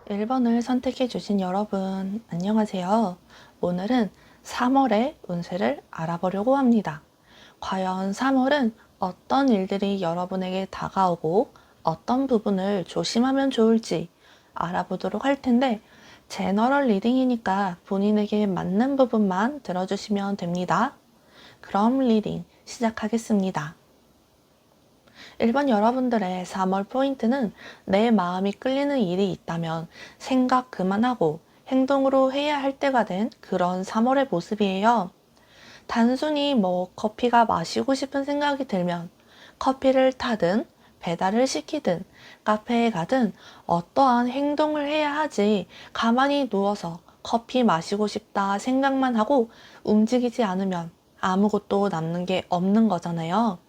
1번을 선택해 주신 여러분, 안녕하세요. 오늘은 3월의 운세를 알아보려고 합니다. 과연 3월은 어떤 일들이 여러분에게 다가오고 어떤 부분을 조심하면 좋을지 알아보도록 할 텐데, 제너럴 리딩이니까 본인에게 맞는 부분만 들어주시면 됩니다. 그럼 리딩 시작하겠습니다. 1번 여러분들의 3월 포인트는 내 마음이 끌리는 일이 있다면 생각 그만하고 행동으로 해야 할 때가 된 그런 3월의 모습이에요. 단순히 커피가 마시고 싶은 생각이 들면 커피를 타든 배달을 시키든 카페에 가든 어떠한 행동을 해야 하지, 가만히 누워서 커피 마시고 싶다 생각만 하고 움직이지 않으면 아무것도 남는 게 없는 거잖아요.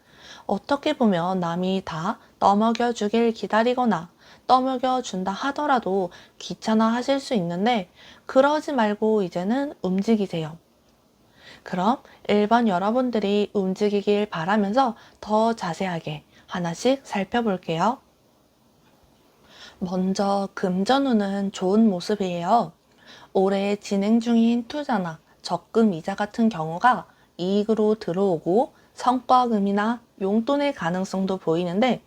어떻게 보면 남이 다 떠먹여 주길 기다리거나 떠먹여 준다 하더라도 귀찮아 하실 수 있는데, 그러지 말고 이제는 움직이세요. 그럼 1번 여러분들이 움직이길 바라면서 더 자세하게 하나씩 살펴볼게요. 먼저 금전운은 좋은 모습이에요. 올해 진행 중인 투자나 적금 이자 같은 경우가 이익으로 들어오고 성과금이나 용돈의 가능성도 보이는데,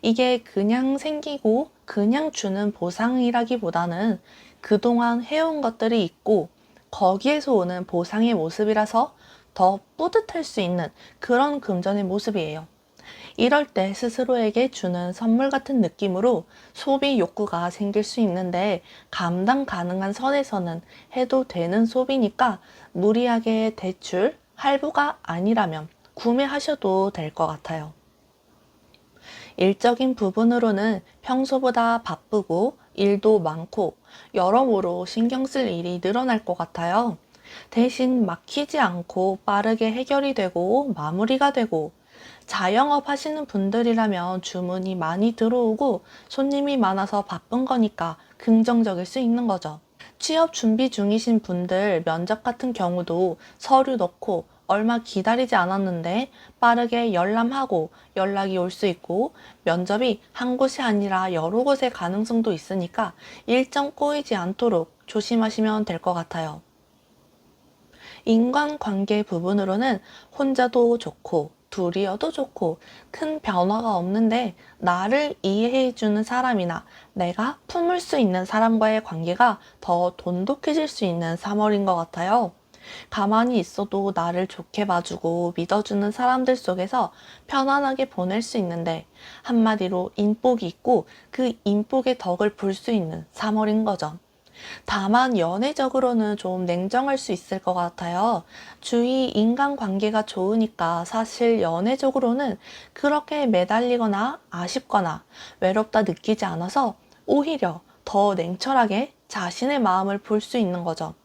이게 그냥 생기고 그냥 주는 보상이라기보다는 그동안 해온 것들이 있고 거기에서 오는 보상의 모습이라서 더 뿌듯할 수 있는 그런 금전의 모습이에요. 이럴 때 스스로에게 주는 선물 같은 느낌으로 소비 욕구가 생길 수 있는데, 감당 가능한 선에서는 해도 되는 소비니까 무리하게 대출, 할부가 아니라면 구매하셔도 될 것 같아요. 일적인 부분으로는 평소보다 바쁘고 일도 많고 여러모로 신경 쓸 일이 늘어날 것 같아요. 대신 막히지 않고 빠르게 해결이 되고 마무리가 되고, 자영업 하시는 분들이라면 주문이 많이 들어오고 손님이 많아서 바쁜 거니까 긍정적일 수 있는 거죠. 취업 준비 중이신 분들 면접 같은 경우도 서류 넣고 얼마 기다리지 않았는데 빠르게 열람하고 연락이 올 수 있고, 면접이 한 곳이 아니라 여러 곳의 가능성도 있으니까 일정 꼬이지 않도록 조심하시면 될 것 같아요. 인간관계 부분으로는 혼자도 좋고 둘이어도 좋고 큰 변화가 없는데, 나를 이해해주는 사람이나 내가 품을 수 있는 사람과의 관계가 더 돈독해질 수 있는 3월인 것 같아요. 가만히 있어도 나를 좋게 봐주고 믿어주는 사람들 속에서 편안하게 보낼 수 있는데, 한마디로 인복이 있고 그 인복의 덕을 볼 수 있는 3월인 거죠. 다만 연애적으로는 좀 냉정할 수 있을 것 같아요. 주위 인간관계가 좋으니까 사실 연애적으로는 그렇게 매달리거나 아쉽거나 외롭다 느끼지 않아서 오히려 더 냉철하게 자신의 마음을 볼 수 있는 거죠.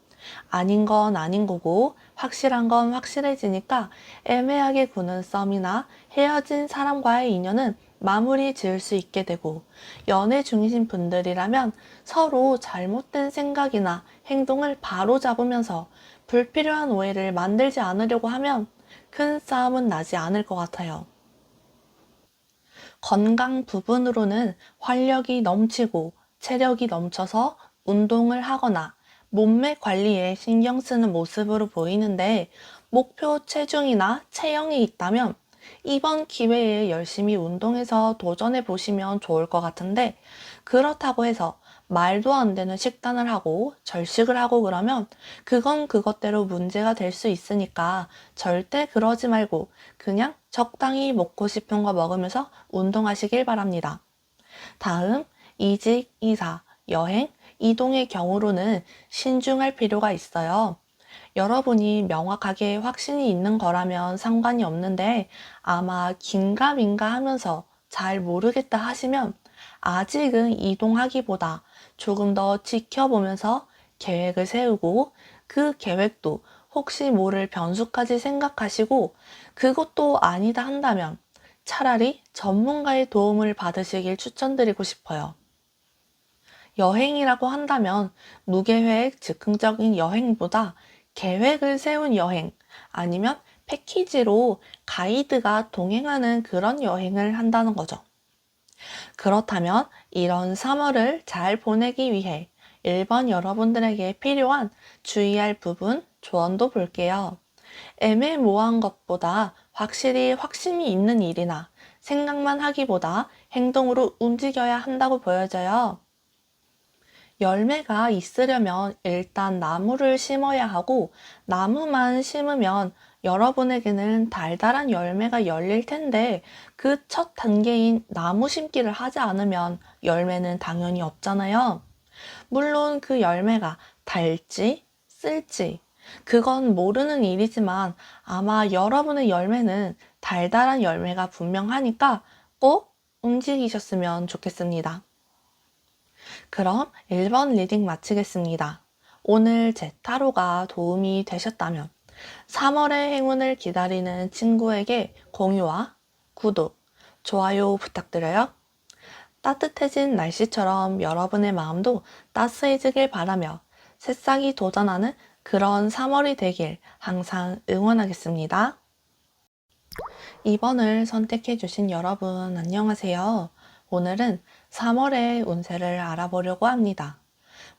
아닌 건 아닌 거고 확실한 건 확실해지니까 애매하게 구는 썸이나 헤어진 사람과의 인연은 마무리 지을 수 있게 되고, 연애 중이신 분들이라면 서로 잘못된 생각이나 행동을 바로 잡으면서 불필요한 오해를 만들지 않으려고 하면 큰 싸움은 나지 않을 것 같아요. 건강 부분으로는 활력이 넘치고 체력이 넘쳐서 운동을 하거나 몸매 관리에 신경 쓰는 모습으로 보이는데, 목표 체중이나 체형이 있다면 이번 기회에 열심히 운동해서 도전해 보시면 좋을 것 같은데, 그렇다고 해서 말도 안 되는 식단을 하고 절식을 하고 그러면 그건 그것대로 문제가 될 수 있으니까 절대 그러지 말고 그냥 적당히 먹고 싶은 거 먹으면서 운동하시길 바랍니다. 다음, 이직, 이사, 여행, 이동의 경우로는 신중할 필요가 있어요. 여러분이 명확하게 확신이 있는 거라면 상관이 없는데, 아마 긴가민가 하면서 잘 모르겠다 하시면 아직은 이동하기보다 조금 더 지켜보면서 계획을 세우고, 그 계획도 혹시 모를 변수까지 생각하시고 그것도 아니다 한다면 차라리 전문가의 도움을 받으시길 추천드리고 싶어요. 여행이라고 한다면 무계획 즉흥적인 여행보다 계획을 세운 여행, 아니면 패키지로 가이드가 동행하는 그런 여행을 한다는 거죠. 그렇다면 이런 3월을 잘 보내기 위해 1번 여러분들에게 필요한 주의할 부분 조언도 볼게요. 애매모호한 것보다 확실히 확신이 있는 일이나 생각만 하기보다 행동으로 움직여야 한다고 보여져요. 열매가 있으려면 일단 나무를 심어야 하고, 나무만 심으면 여러분에게는 달달한 열매가 열릴 텐데, 그 첫 단계인 나무 심기를 하지 않으면 열매는 당연히 없잖아요. 물론 그 열매가 달지, 쓸지, 그건 모르는 일이지만 아마 여러분의 열매는 달달한 열매가 분명하니까 꼭 움직이셨으면 좋겠습니다. 그럼 1번 리딩 마치겠습니다. 오늘 제 타로가 도움이 되셨다면 3월의 행운을 기다리는 친구에게 공유와 구독, 좋아요 부탁드려요. 따뜻해진 날씨처럼 여러분의 마음도 따스해지길 바라며 새싹이 도전하는 그런 3월이 되길 항상 응원하겠습니다. 2번을 선택해주신 여러분 안녕하세요. 오늘은 3월의 운세를 알아보려고 합니다.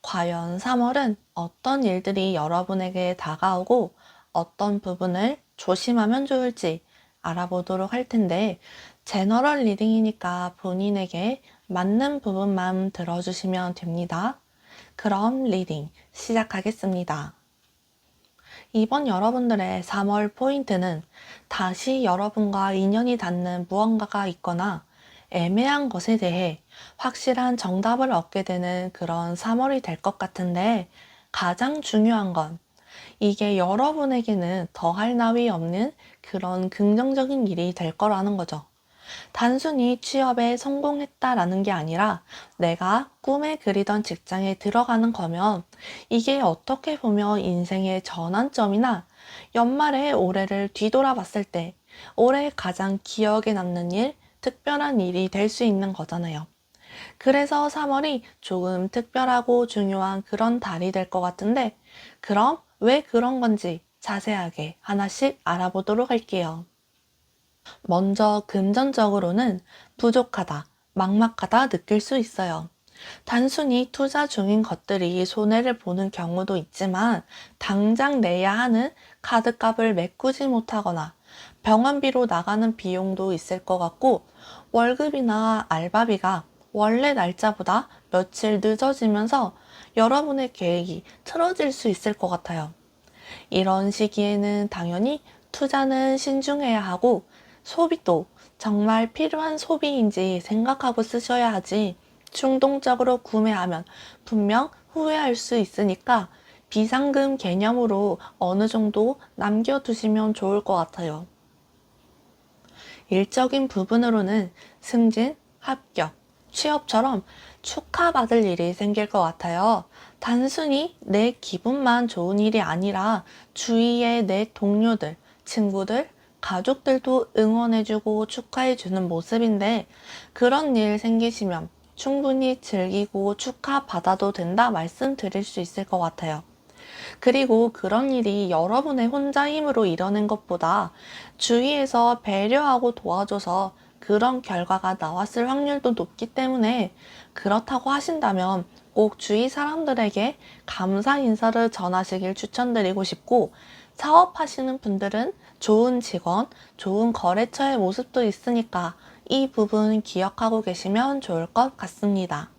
과연 3월은 어떤 일들이 여러분에게 다가오고 어떤 부분을 조심하면 좋을지 알아보도록 할 텐데, 제너럴 리딩이니까 본인에게 맞는 부분만 들어주시면 됩니다. 그럼 리딩 시작하겠습니다. 이번 여러분들의 3월 포인트는 다시 여러분과 인연이 닿는 무언가가 있거나 애매한 것에 대해 확실한 정답을 얻게 되는 그런 3월이 될 것 같은데, 가장 중요한 건 이게 여러분에게는 더할 나위 없는 그런 긍정적인 일이 될 거라는 거죠. 단순히 취업에 성공했다라는 게 아니라 내가 꿈에 그리던 직장에 들어가는 거면 이게 어떻게 보면 인생의 전환점이나 연말에 올해를 뒤돌아봤을 때 올해 가장 기억에 남는 일, 특별한 일이 될 수 있는 거잖아요. 그래서 3월이 조금 특별하고 중요한 그런 달이 될 것 같은데, 그럼 왜 그런 건지 자세하게 하나씩 알아보도록 할게요. 먼저 금전적으로는 부족하다, 막막하다 느낄 수 있어요. 단순히 투자 중인 것들이 손해를 보는 경우도 있지만, 당장 내야 하는 카드값을 메꾸지 못하거나 병원비로 나가는 비용도 있을 것 같고, 월급이나 알바비가 원래 날짜보다 며칠 늦어지면서 여러분의 계획이 틀어질 수 있을 것 같아요. 이런 시기에는 당연히 투자는 신중해야 하고, 소비도 정말 필요한 소비인지 생각하고 쓰셔야 하지, 충동적으로 구매하면 분명 후회할 수 있으니까 비상금 개념으로 어느 정도 남겨두시면 좋을 것 같아요. 일적인 부분으로는 승진, 합격, 취업처럼 축하받을 일이 생길 것 같아요. 단순히 내 기분만 좋은 일이 아니라 주위의 내 동료들, 친구들, 가족들도 응원해주고 축하해주는 모습인데, 그런 일 생기시면 충분히 즐기고 축하받아도 된다 말씀드릴 수 있을 것 같아요. 그리고 그런 일이 여러분의 혼자 힘으로 이뤄낸 것보다 주위에서 배려하고 도와줘서 그런 결과가 나왔을 확률도 높기 때문에, 그렇다고 하신다면 꼭 주위 사람들에게 감사 인사를 전하시길 추천드리고 싶고, 사업하시는 분들은 좋은 직원, 좋은 거래처의 모습도 있으니까 이 부분 기억하고 계시면 좋을 것 같습니다.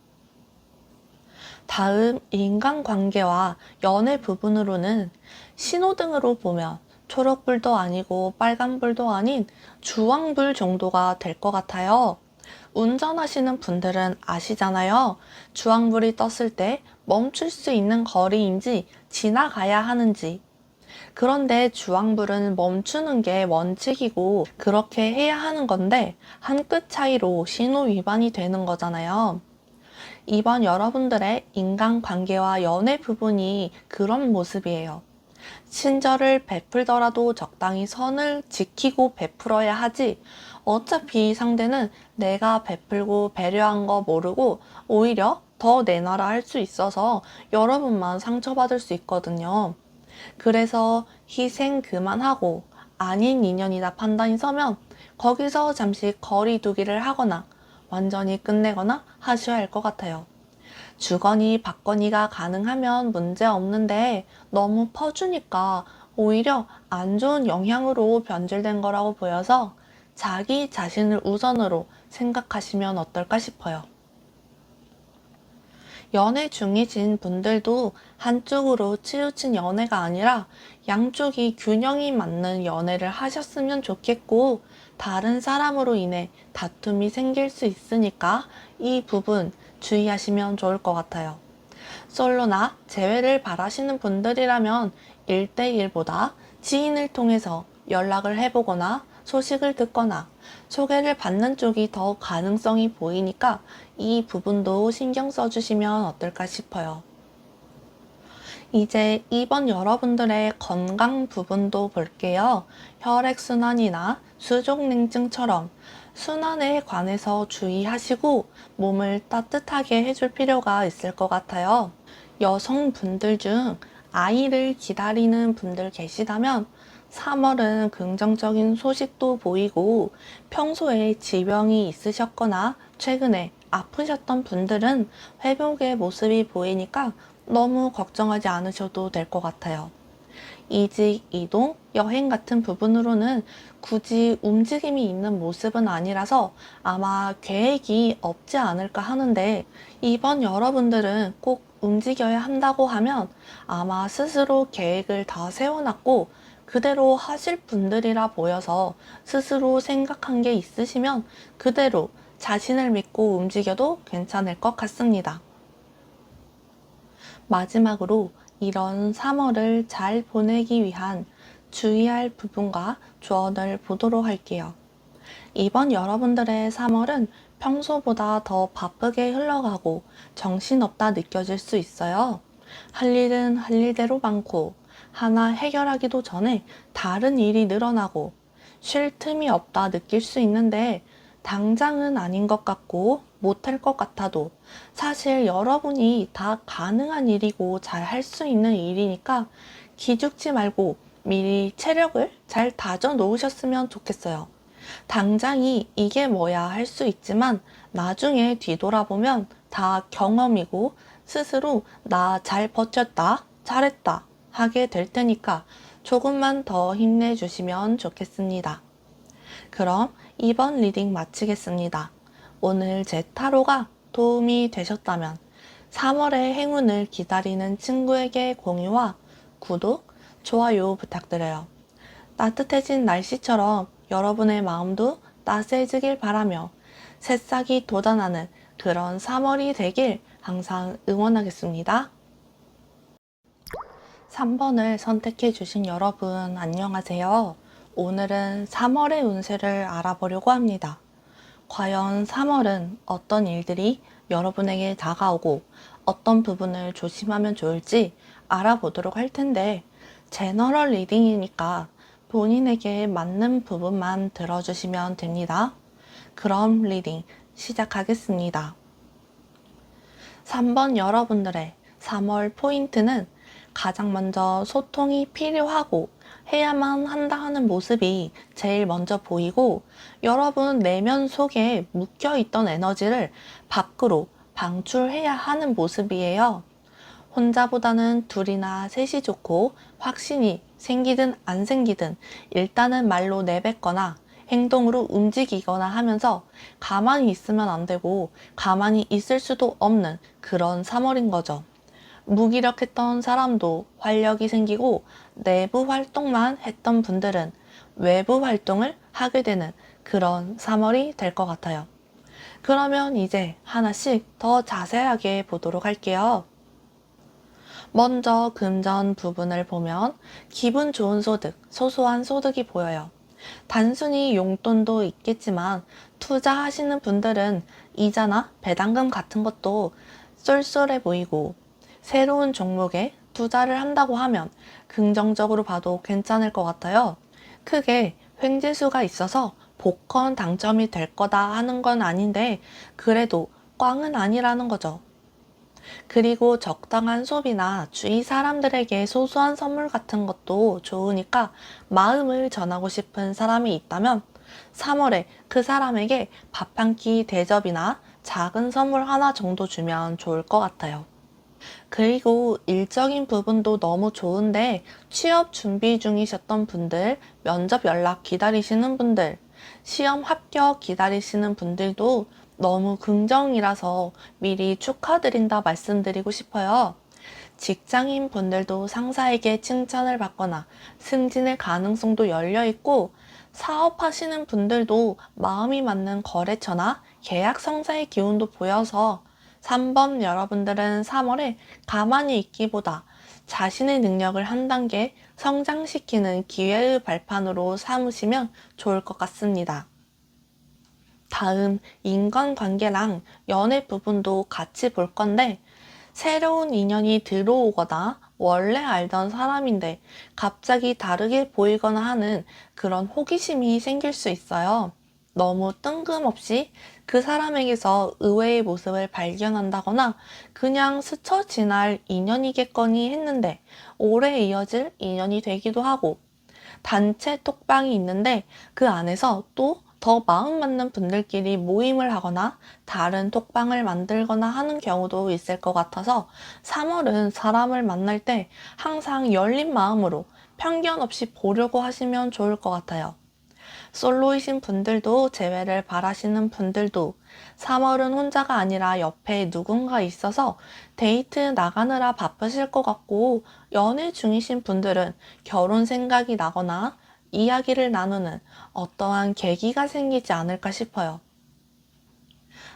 다음 인간관계와 연애 부분으로는 신호등으로 보면 초록불도 아니고 빨간불도 아닌 주황불 정도가 될 것 같아요. 운전하시는 분들은 아시잖아요. 주황불이 떴을 때 멈출 수 있는 거리인지 지나가야 하는지. 그런데 주황불은 멈추는 게 원칙이고 그렇게 해야 하는 건데, 한 끗 차이로 신호 위반이 되는 거잖아요. 이번 여러분들의 인간관계와 연애 부분이 그런 모습이에요. 친절을 베풀더라도 적당히 선을 지키고 베풀어야 하지, 어차피 상대는 내가 베풀고 배려한 거 모르고 오히려 더 내놔라 할 수 있어서 여러분만 상처받을 수 있거든요. 그래서 희생 그만하고 아닌 인연이다 판단이 서면 거기서 잠시 거리 두기를 하거나, 완전히 끝내거나 하셔야 할 것 같아요. 주거니 받거니가 가능하면 문제 없는데 너무 퍼주니까 오히려 안 좋은 영향으로 변질된 거라고 보여서 자기 자신을 우선으로 생각하시면 어떨까 싶어요. 연애 중이신 분들도 한쪽으로 치우친 연애가 아니라 양쪽이 균형이 맞는 연애를 하셨으면 좋겠고, 다른 사람으로 인해 다툼이 생길 수 있으니까 이 부분 주의하시면 좋을 것 같아요. 솔로나 재회를 바라시는 분들이라면 1대1보다 지인을 통해서 연락을 해보거나 소식을 듣거나 소개를 받는 쪽이 더 가능성이 보이니까 이 부분도 신경 써주시면 어떨까 싶어요. 이제 이번 여러분들의 건강 부분도 볼게요. 혈액순환이나 수족냉증처럼 순환에 관해서 주의하시고 몸을 따뜻하게 해줄 필요가 있을 것 같아요. 여성분들 중 아이를 기다리는 분들 계시다면 3월은 긍정적인 소식도 보이고, 평소에 지병이 있으셨거나 최근에 아프셨던 분들은 회복의 모습이 보이니까 너무 걱정하지 않으셔도 될 것 같아요. 이직, 이동, 여행 같은 부분으로는 굳이 움직임이 있는 모습은 아니라서 아마 계획이 없지 않을까 하는데, 이번 여러분들은 꼭 움직여야 한다고 하면 아마 스스로 계획을 다 세워놨고 그대로 하실 분들이라 보여서, 스스로 생각한 게 있으시면 그대로 자신을 믿고 움직여도 괜찮을 것 같습니다. 마지막으로 이런 3월을 잘 보내기 위한 주의할 부분과 조언을 보도록 할게요. 이번 여러분들의 3월은 평소보다 더 바쁘게 흘러가고 정신없다 느껴질 수 있어요. 할 일은 할 일대로 많고 하나 해결하기도 전에 다른 일이 늘어나고 쉴 틈이 없다 느낄 수 있는데, 당장은 아닌 것 같고 못할 것 같아도 사실 여러분이 다 가능한 일이고 잘 할 수 있는 일이니까 기죽지 말고 미리 체력을 잘 다져 놓으셨으면 좋겠어요. 당장이 이게 뭐야 할 수 있지만 나중에 뒤돌아보면 다 경험이고 스스로 나 잘 버텼다, 잘했다 하게 될 테니까 조금만 더 힘내주시면 좋겠습니다. 그럼 이번 리딩 마치겠습니다. 오늘 제 타로가 도움이 되셨다면 3월의 행운을 기다리는 친구에게 공유와 구독, 좋아요 부탁드려요. 따뜻해진 날씨처럼 여러분의 마음도 따스해지길 바라며 새싹이 돋아나는 그런 3월이 되길 항상 응원하겠습니다. 3번을 선택해 주신 여러분 안녕하세요. 오늘은 3월의 운세를 알아보려고 합니다. 과연 3월은 어떤 일들이 여러분에게 다가오고 어떤 부분을 조심하면 좋을지 알아보도록 할 텐데, 제너럴 리딩이니까 본인에게 맞는 부분만 들어주시면 됩니다. 그럼 리딩 시작하겠습니다. 3번 여러분들의 3월 포인트는 가장 먼저 소통이 필요하고 해야만 한다 하는 모습이 제일 먼저 보이고, 여러분 내면 속에 묵혀있던 에너지를 밖으로 방출해야 하는 모습이에요. 혼자보다는 둘이나 셋이 좋고, 확신이 생기든 안 생기든 일단은 말로 내뱉거나 행동으로 움직이거나 하면서 가만히 있으면 안 되고 가만히 있을 수도 없는 그런 3월인 거죠. 무기력했던 사람도 활력이 생기고, 내부 활동만 했던 분들은 외부 활동을 하게 되는 그런 3월이 될 것 같아요. 그러면 이제 하나씩 더 자세하게 보도록 할게요. 먼저 금전 부분을 보면 기분 좋은 소득, 소소한 소득이 보여요. 단순히 용돈도 있겠지만 투자하시는 분들은 이자나 배당금 같은 것도 쏠쏠해 보이고, 새로운 종목에 투자를 한다고 하면 긍정적으로 봐도 괜찮을 것 같아요. 크게 횡재수가 있어서 복권 당첨이 될 거다 하는 건 아닌데 그래도 꽝은 아니라는 거죠. 그리고 적당한 소비나 주위 사람들에게 소소한 선물 같은 것도 좋으니까 마음을 전하고 싶은 사람이 있다면 3월에 그 사람에게 밥 한 끼 대접이나 작은 선물 하나 정도 주면 좋을 것 같아요. 그리고 일적인 부분도 너무 좋은데 취업 준비 중이셨던 분들, 면접 연락 기다리시는 분들, 시험 합격 기다리시는 분들도 너무 긍정이라서 미리 축하드린다 말씀드리고 싶어요. 직장인 분들도 상사에게 칭찬을 받거나 승진의 가능성도 열려 있고, 사업하시는 분들도 마음이 맞는 거래처나 계약 성사의 기운도 보여서 3번 여러분들은 3월에 가만히 있기보다 자신의 능력을 한 단계 성장시키는 기회의 발판으로 삼으시면 좋을 것 같습니다. 다음 인간관계랑 연애 부분도 같이 볼 건데, 새로운 인연이 들어오거나 원래 알던 사람인데 갑자기 다르게 보이거나 하는 그런 호기심이 생길 수 있어요. 너무 뜬금없이 그 사람에게서 의외의 모습을 발견한다거나 그냥 스쳐 지날 인연이겠거니 했는데 오래 이어질 인연이 되기도 하고, 단체 톡방이 있는데 그 안에서 또 더 마음 맞는 분들끼리 모임을 하거나 다른 톡방을 만들거나 하는 경우도 있을 것 같아서 3월은 사람을 만날 때 항상 열린 마음으로 편견 없이 보려고 하시면 좋을 것 같아요. 솔로이신 분들도, 재회를 바라시는 분들도 3월은 혼자가 아니라 옆에 누군가 있어서 데이트 나가느라 바쁘실 것 같고, 연애 중이신 분들은 결혼 생각이 나거나 이야기를 나누는 어떠한 계기가 생기지 않을까 싶어요.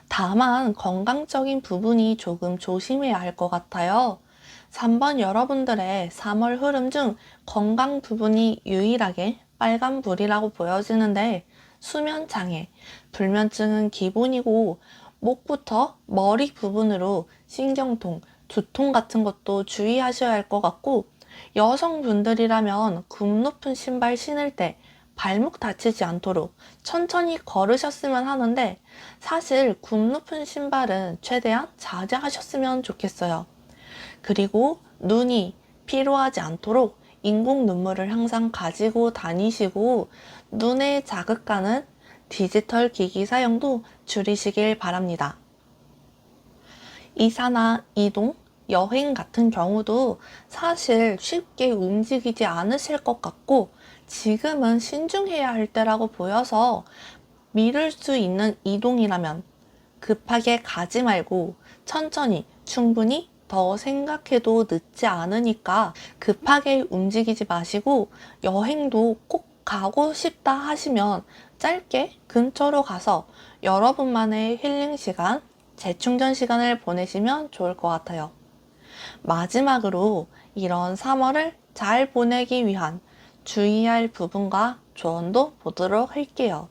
다만 건강적인 부분이 조금 조심해야 할 것 같아요. 3번 여러분들의 3월 흐름 중 건강 부분이 유일하게 빨간불이라고 보여지는데, 수면 장애, 불면증은 기본이고 목부터 머리 부분으로 신경통, 두통 같은 것도 주의하셔야 할 것 같고, 여성분들이라면 굽 높은 신발 신을 때 발목 다치지 않도록 천천히 걸으셨으면 하는데, 사실 굽 높은 신발은 최대한 자제하셨으면 좋겠어요. 그리고 눈이 피로하지 않도록 인공 눈물을 항상 가지고 다니시고, 눈에 자극가는 디지털 기기 사용도 줄이시길 바랍니다. 이사나 이동, 여행 같은 경우도 사실 쉽게 움직이지 않으실 것 같고, 지금은 신중해야 할 때라고 보여서 미룰 수 있는 이동이라면 급하게 가지 말고 천천히, 충분히 더 생각해도 늦지 않으니까 급하게 움직이지 마시고, 여행도 꼭 가고 싶다 하시면 짧게 근처로 가서 여러분만의 힐링 시간, 재충전 시간을 보내시면 좋을 것 같아요. 마지막으로 이런 3월을 잘 보내기 위한 주의할 부분과 조언도 보도록 할게요.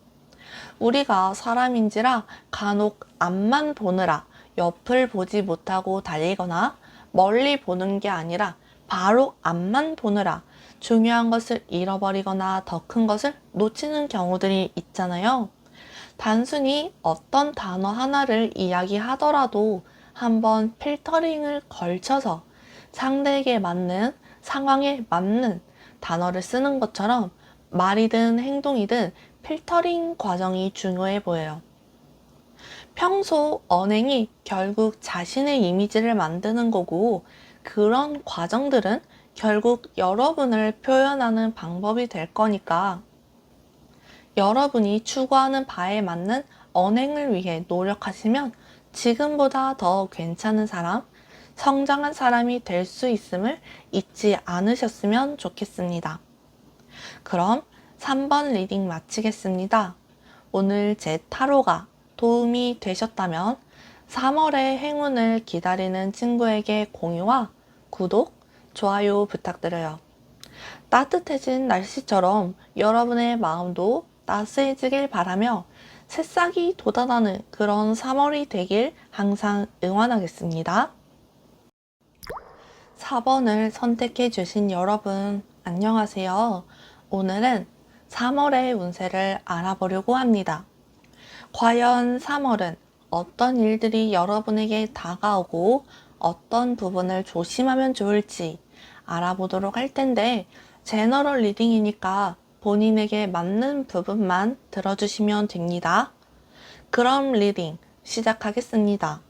우리가 사람인지라 간혹 앞만 보느라 옆을 보지 못하고 달리거나, 멀리 보는 게 아니라 바로 앞만 보느라 중요한 것을 잃어버리거나 더 큰 것을 놓치는 경우들이 있잖아요. 단순히 어떤 단어 하나를 이야기하더라도 한번 필터링을 걸쳐서 상대에게 맞는, 상황에 맞는 단어를 쓰는 것처럼 말이든 행동이든 필터링 과정이 중요해 보여요. 평소 언행이 결국 자신의 이미지를 만드는 거고, 그런 과정들은 결국 여러분을 표현하는 방법이 될 거니까, 여러분이 추구하는 바에 맞는 언행을 위해 노력하시면 지금보다 더 괜찮은 사람, 성장한 사람이 될 수 있음을 잊지 않으셨으면 좋겠습니다. 그럼 3번 리딩 마치겠습니다. 오늘 제 타로가 도움이 되셨다면 3월의 행운을 기다리는 친구에게 공유와 구독, 좋아요 부탁드려요. 따뜻해진 날씨처럼 여러분의 마음도 따스해지길 바라며 새싹이 돋아나는 그런 3월이 되길 항상 응원하겠습니다. 4번을 선택해 주신 여러분, 안녕하세요. 오늘은 3월의 운세를 알아보려고 합니다. 과연 3월은 어떤 일들이 여러분에게 다가오고 어떤 부분을 조심하면 좋을지 알아보도록 할 텐데, 제너럴 리딩이니까 본인에게 맞는 부분만 들어주시면 됩니다. 그럼 리딩 시작하겠습니다.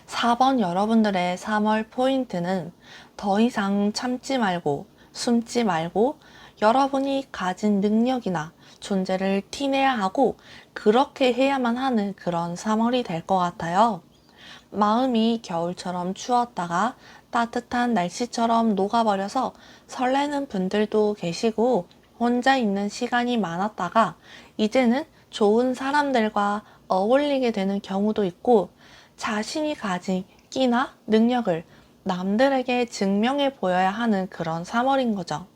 4번 여러분들의 3월 포인트는 더 이상 참지 말고 숨지 말고 여러분이 가진 능력이나 존재를 티내야 하고 그렇게 해야만 하는 그런 3월이 될 것 같아요. 마음이 겨울처럼 추웠다가 따뜻한 날씨처럼 녹아버려서 설레는 분들도 계시고 혼자 있는 시간이 많았다가 이제는 좋은 사람들과 어울리게 되는 경우도 있고 자신이 가진 끼나 능력을 남들에게 증명해 보여야 하는 그런 3월인 거죠.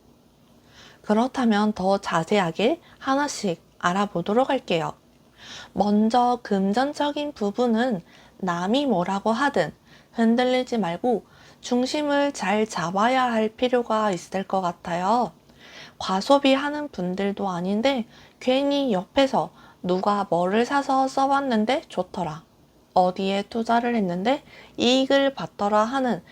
그렇다면 더 자세하게 하나씩 알아보도록 할게요. 먼저 금전적인 부분은 남이 뭐라고 하든 흔들리지 말고 중심을 잘 잡아야 할 필요가 있을 것 같아요. 과소비하는 분들도 아닌데 괜히 옆에서 누가 뭐를 사서 써봤는데 좋더라. 어디에 투자를 했는데 이익을 봤더라 하는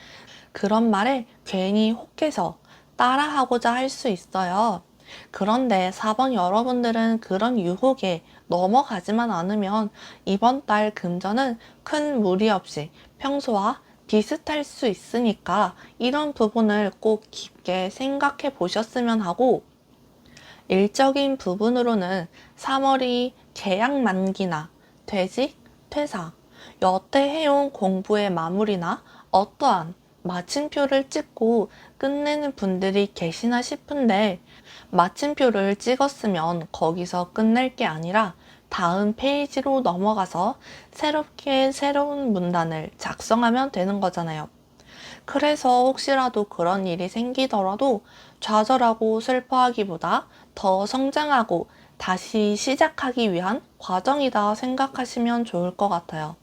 그런 말에 괜히 혹해서 따라하고자 할 수 있어요. 그런데 4번 여러분들은 그런 유혹에 넘어가지만 않으면 이번 달 금전은 큰 무리 없이 평소와 비슷할 수 있으니까 이런 부분을 꼭 깊게 생각해 보셨으면 하고, 일적인 부분으로는 3월이 계약 만기나 퇴직, 퇴사, 여태 해온 공부의 마무리나 어떠한 마침표를 찍고 끝내는 분들이 계시나 싶은데, 마침표를 찍었으면 거기서 끝낼 게 아니라 다음 페이지로 넘어가서 새롭게 새로운 문단을 작성하면 되는 거잖아요. 그래서 혹시라도 그런 일이 생기더라도 좌절하고 슬퍼하기보다 더 성장하고 다시 시작하기 위한 과정이다 생각하시면 좋을 것 같아요.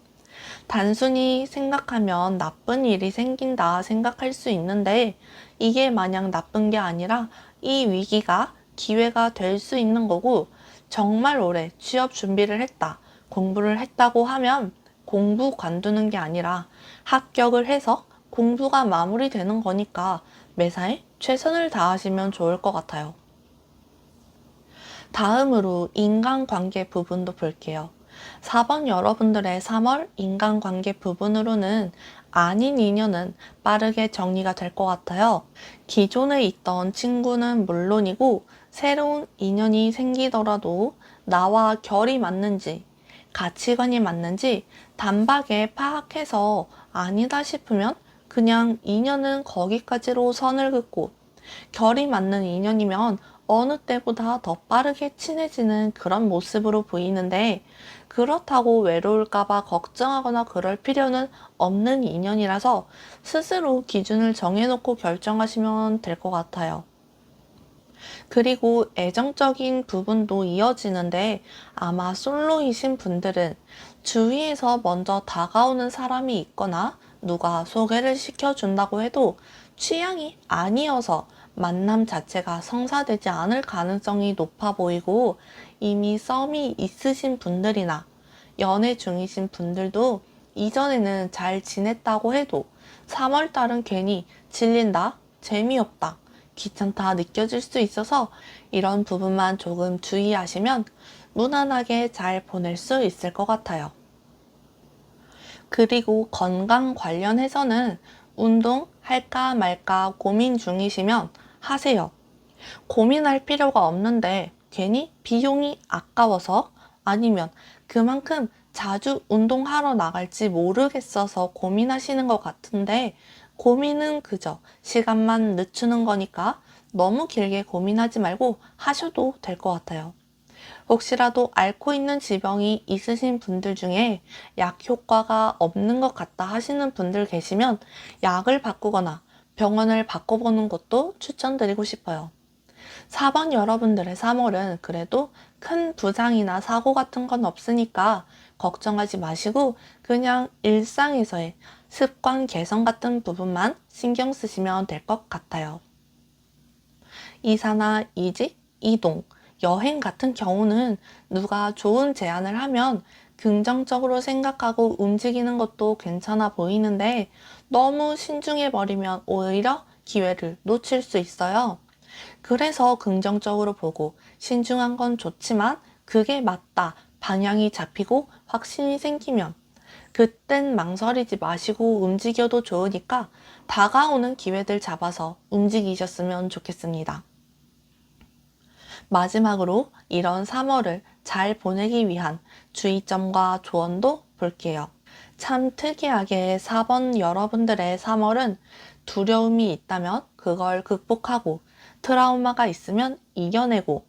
단순히 생각하면 나쁜 일이 생긴다 생각할 수 있는데 이게 마냥 나쁜 게 아니라 이 위기가 기회가 될 수 있는 거고, 정말 오래 취업 준비를 했다, 공부를 했다고 하면 공부 관두는 게 아니라 합격을 해서 공부가 마무리되는 거니까 매사에 최선을 다하시면 좋을 것 같아요. 다음으로 인간관계 부분도 볼게요. 4번 여러분들의 3월 인간관계 부분으로는 아닌 인연은 빠르게 정리가 될 것 같아요. 기존에 있던 친구는 물론이고 새로운 인연이 생기더라도 나와 결이 맞는지 가치관이 맞는지 단박에 파악해서 아니다 싶으면 그냥 인연은 거기까지로 선을 긋고, 결이 맞는 인연이면 어느 때보다 더 빠르게 친해지는 그런 모습으로 보이는데, 그렇다고 외로울까봐 걱정하거나 그럴 필요는 없는 인연이라서 스스로 기준을 정해놓고 결정하시면 될 것 같아요. 그리고 애정적인 부분도 이어지는데, 아마 솔로이신 분들은 주위에서 먼저 다가오는 사람이 있거나 누가 소개를 시켜준다고 해도 취향이 아니어서 만남 자체가 성사되지 않을 가능성이 높아 보이고, 이미 썸이 있으신 분들이나 연애 중이신 분들도 이전에는 잘 지냈다고 해도 3월달은 괜히 질린다, 재미없다, 귀찮다 느껴질 수 있어서 이런 부분만 조금 주의하시면 무난하게 잘 보낼 수 있을 것 같아요. 그리고 건강 관련해서는 운동 할까 말까 고민 중이시면 하세요. 고민할 필요가 없는데 괜히 비용이 아까워서, 아니면 그만큼 자주 운동하러 나갈지 모르겠어서 고민하시는 것 같은데, 고민은 그저 시간만 늦추는 거니까 너무 길게 고민하지 말고 하셔도 될 것 같아요. 혹시라도 앓고 있는 지병이 있으신 분들 중에 약 효과가 없는 것 같다 하시는 분들 계시면 약을 바꾸거나 병원을 바꿔보는 것도 추천드리고 싶어요. 4번 여러분들의 3월은 그래도 큰 부상이나 사고 같은 건 없으니까 걱정하지 마시고 그냥 일상에서의 습관 개선 같은 부분만 신경 쓰시면 될 것 같아요. 이사나 이직, 이동, 여행 같은 경우는 누가 좋은 제안을 하면 긍정적으로 생각하고 움직이는 것도 괜찮아 보이는데, 너무 신중해 버리면 오히려 기회를 놓칠 수 있어요. 그래서 긍정적으로 보고 신중한 건 좋지만 그게 맞다, 방향이 잡히고 확신이 생기면 그땐 망설이지 마시고 움직여도 좋으니까 다가오는 기회들 잡아서 움직이셨으면 좋겠습니다. 마지막으로 이런 3월을 잘 보내기 위한 주의점과 조언도 볼게요. 참 특이하게 4번 여러분들의 3월은 두려움이 있다면 그걸 극복하고 트라우마가 있으면 이겨내고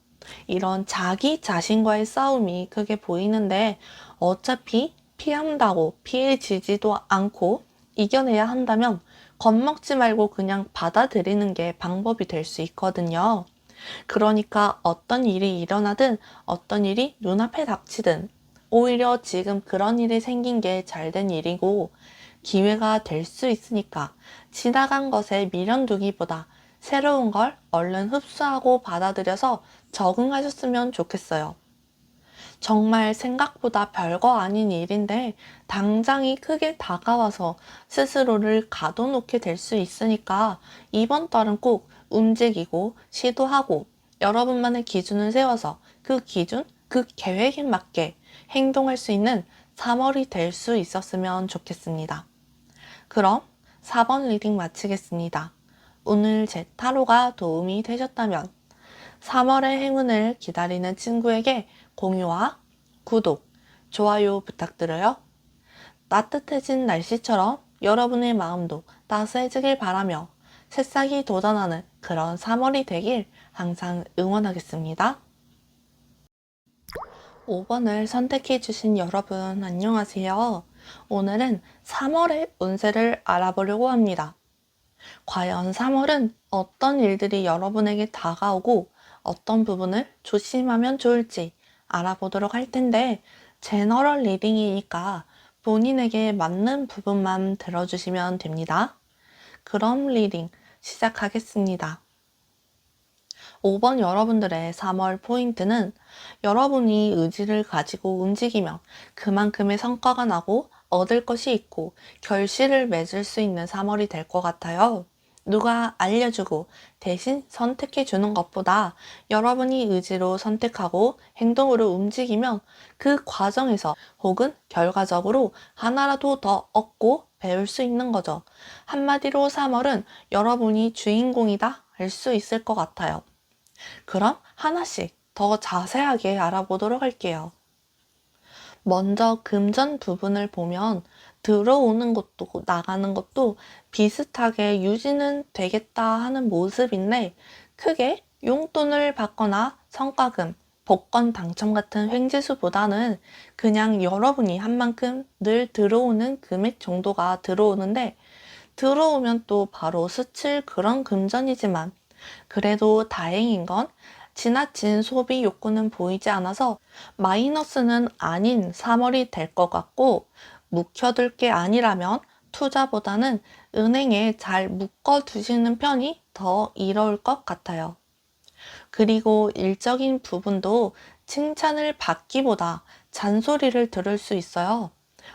이런 자기 자신과의 싸움이 크게 보이는데 어차피 피한다고 피해지지도 않고 이겨내야 한다면 겁먹지 말고 그냥 받아들이는 게 방법이 될 수 있거든요. 그러니까 어떤 일이 일어나든 어떤 일이 눈앞에 닥치든 오히려 지금 그런 일이 생긴 게 잘된 일이고 기회가 될 수 있으니까 지나간 것에 미련 두기보다 새로운 걸 얼른 흡수하고 받아들여서 적응하셨으면 좋겠어요. 정말 생각보다 별거 아닌 일인데 당장이 크게 다가와서 스스로를 가둬놓게 될 수 있으니까 이번 달은 꼭 움직이고 시도하고 여러분만의 기준을 세워서 그 기준, 그 계획에 맞게 행동할 수 있는 3월이 될 수 있었으면 좋겠습니다. 그럼 4번 리딩 마치겠습니다. 오늘 제 타로가 도움이 되셨다면 3월의 행운을 기다리는 친구에게 공유와 구독, 좋아요 부탁드려요. 따뜻해진 날씨처럼 여러분의 마음도 따스해지길 바라며 새싹이 돋아나는 그런 3월이 되길 항상 응원하겠습니다. 5번을 선택해 주신 여러분 안녕하세요. 오늘은 3월의 운세를 알아보려고 합니다. 과연 3월은 어떤 일들이 여러분에게 다가오고 어떤 부분을 조심하면 좋을지 알아보도록 할 텐데 제너럴 리딩이니까 본인에게 맞는 부분만 들어주시면 됩니다. 그럼 리딩 시작하겠습니다. 5번 여러분들의 3월 포인트는 여러분이 의지를 가지고 움직이면 그만큼의 성과가 나고 얻을 것이 있고 결실을 맺을 수 있는 3월이 될 것 같아요. 누가 알려주고 대신 선택해 주는 것보다 여러분이 의지로 선택하고 행동으로 움직이면 그 과정에서 혹은 결과적으로 하나라도 더 얻고 배울 수 있는 거죠. 한마디로 3월은 여러분이 주인공이다 할 수 있을 것 같아요. 그럼 하나씩 더 자세하게 알아보도록 할게요. 먼저 금전 부분을 보면 들어오는 것도 나가는 것도 비슷하게 유지는 되겠다 하는 모습인데 크게 용돈을 받거나 성과금, 복권 당첨 같은 횡재수보다는 그냥 여러분이 한 만큼 늘 들어오는 금액 정도가 들어오는데 들어오면 또 바로 스칠 그런 금전이지만 그래도 다행인 건 지나친 소비 욕구는 보이지 않아서 마이너스는 아닌 3월이 될 것 같고 묵혀둘 게 아니라면 투자보다는 은행에 잘 묶어 두시는 편이 더 이로울 것 같아요. 그리고 일적인 부분도 칭찬을 받기보다 잔소리를 들을 수 있어요.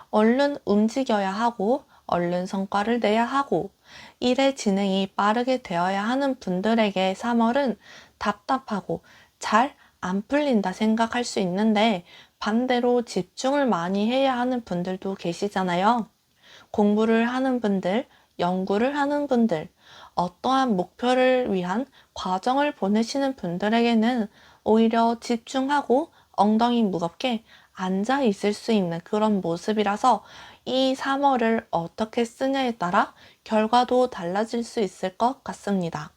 얼른 움직여야 하고 얼른 성과를 내야 하고 일의 진행이 빠르게 되어야 하는 분들에게 3월은 답답하고 잘 안 풀린다 생각할 수 있는데 반대로 집중을 많이 해야 하는 분들도 계시잖아요. 공부를 하는 분들, 연구를 하는 분들, 어떠한 목표를 위한 과정을 보내시는 분들에게는 오히려 집중하고 엉덩이 무겁게 앉아 있을 수 있는 그런 모습이라서 이 3월을 어떻게 쓰냐에 따라 결과도 달라질 수 있을 것 같습니다.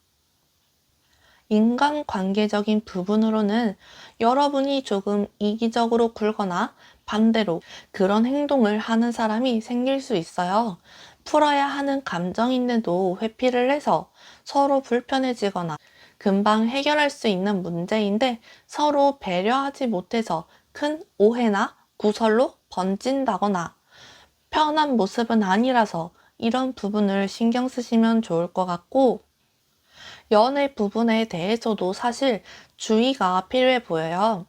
인간관계적인 부분으로는 여러분이 조금 이기적으로 굴거나 반대로 그런 행동을 하는 사람이 생길 수 있어요. 풀어야 하는 감정인데도 회피를 해서 서로 불편해지거나 금방 해결할 수 있는 문제인데 서로 배려하지 못해서 큰 오해나 구설로 번진다거나 편한 모습은 아니라서 이런 부분을 신경 쓰시면 좋을 것 같고 연애 부분에 대해서도 사실 주의가 필요해 보여요.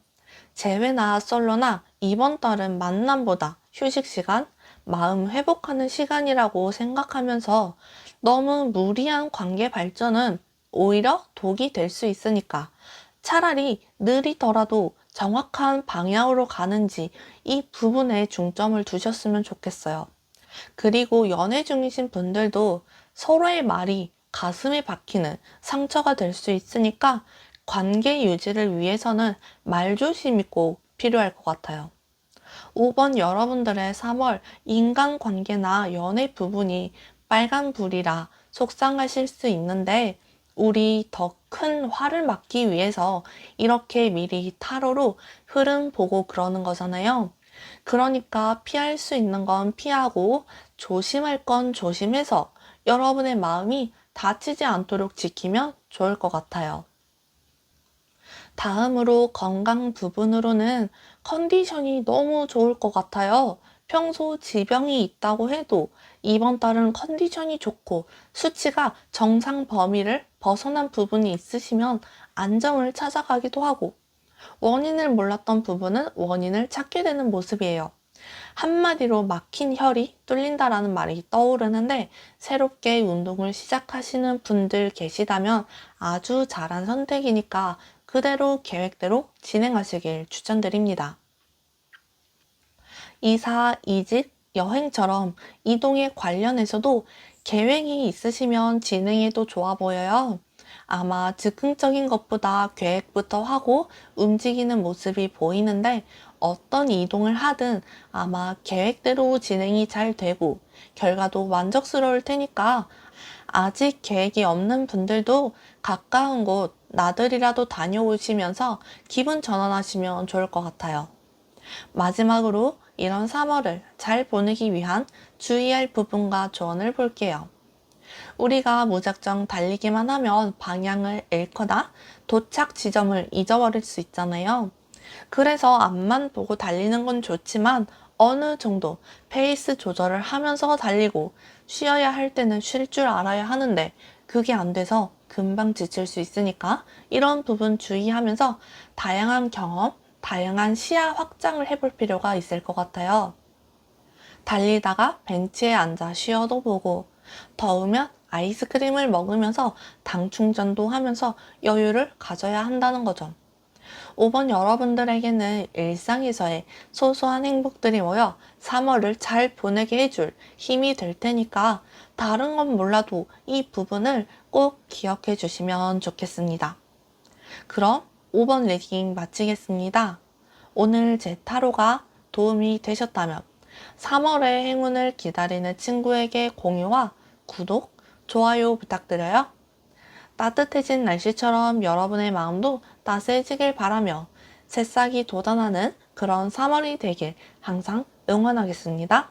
재회나 솔로나 이번 달은 만남보다 휴식 시간, 마음 회복하는 시간이라고 생각하면서 너무 무리한 관계 발전은 오히려 독이 될 수 있으니까 차라리 느리더라도 정확한 방향으로 가는지 이 부분에 중점을 두셨으면 좋겠어요. 그리고 연애 중이신 분들도 서로의 말이 가슴에 박히는 상처가 될 수 있으니까 관계 유지를 위해서는 말조심이 꼭 필요할 것 같아요. 5번 여러분들의 3월 인간관계나 연애 부분이 빨간불이라 속상하실 수 있는데 우리 더 큰 화를 막기 위해서 이렇게 미리 타로로 흐름 보고 그러는 거잖아요. 그러니까 피할 수 있는 건 피하고 조심할 건 조심해서 여러분의 마음이 다치지 않도록 지키면 좋을 것 같아요. 다음으로 건강 부분으로는 컨디션이 너무 좋을 것 같아요. 평소 지병이 있다고 해도 이번 달은 컨디션이 좋고 수치가 정상 범위를 벗어난 부분이 있으시면 안정을 찾아가기도 하고 원인을 몰랐던 부분은 원인을 찾게 되는 모습이에요. 한마디로 막힌 혈이 뚫린다라는 말이 떠오르는데 새롭게 운동을 시작하시는 분들 계시다면 아주 잘한 선택이니까 그대로 계획대로 진행하시길 추천드립니다. 이사, 이직, 여행처럼 이동에 관련해서도 계획이 있으시면 진행해도 좋아 보여요. 아마 즉흥적인 것보다 계획부터 하고 움직이는 모습이 보이는데 어떤 이동을 하든 아마 계획대로 진행이 잘 되고 결과도 만족스러울 테니까 아직 계획이 없는 분들도 가까운 곳 나들이라도 다녀오시면서 기분 전환하시면 좋을 것 같아요. 마지막으로 이런 3월을 잘 보내기 위한 주의할 부분과 조언을 볼게요. 우리가 무작정 달리기만 하면 방향을 잃거나 도착 지점을 잊어버릴 수 있잖아요. 그래서 앞만 보고 달리는 건 좋지만 어느 정도 페이스 조절을 하면서 달리고 쉬어야 할 때는 쉴 줄 알아야 하는데 그게 안 돼서 금방 지칠 수 있으니까 이런 부분 주의하면서 다양한 경험, 다양한 시야 확장을 해볼 필요가 있을 것 같아요. 달리다가 벤치에 앉아 쉬어도 보고 더우면 아이스크림을 먹으면서 당 충전도 하면서 여유를 가져야 한다는 거죠. 5번 여러분들에게는 일상에서의 소소한 행복들이 모여 3월을 잘 보내게 해줄 힘이 될 테니까 다른 건 몰라도 이 부분을 꼭 기억해 주시면 좋겠습니다. 그럼 5번 리딩 마치겠습니다. 오늘 제 타로가 도움이 되셨다면 3월의 행운을 기다리는 친구에게 공유와 구독, 좋아요 부탁드려요. 따뜻해진 날씨처럼 여러분의 마음도 따스해지길 바라며 새싹이 돋아나는 그런 3월이 되길 항상 응원하겠습니다.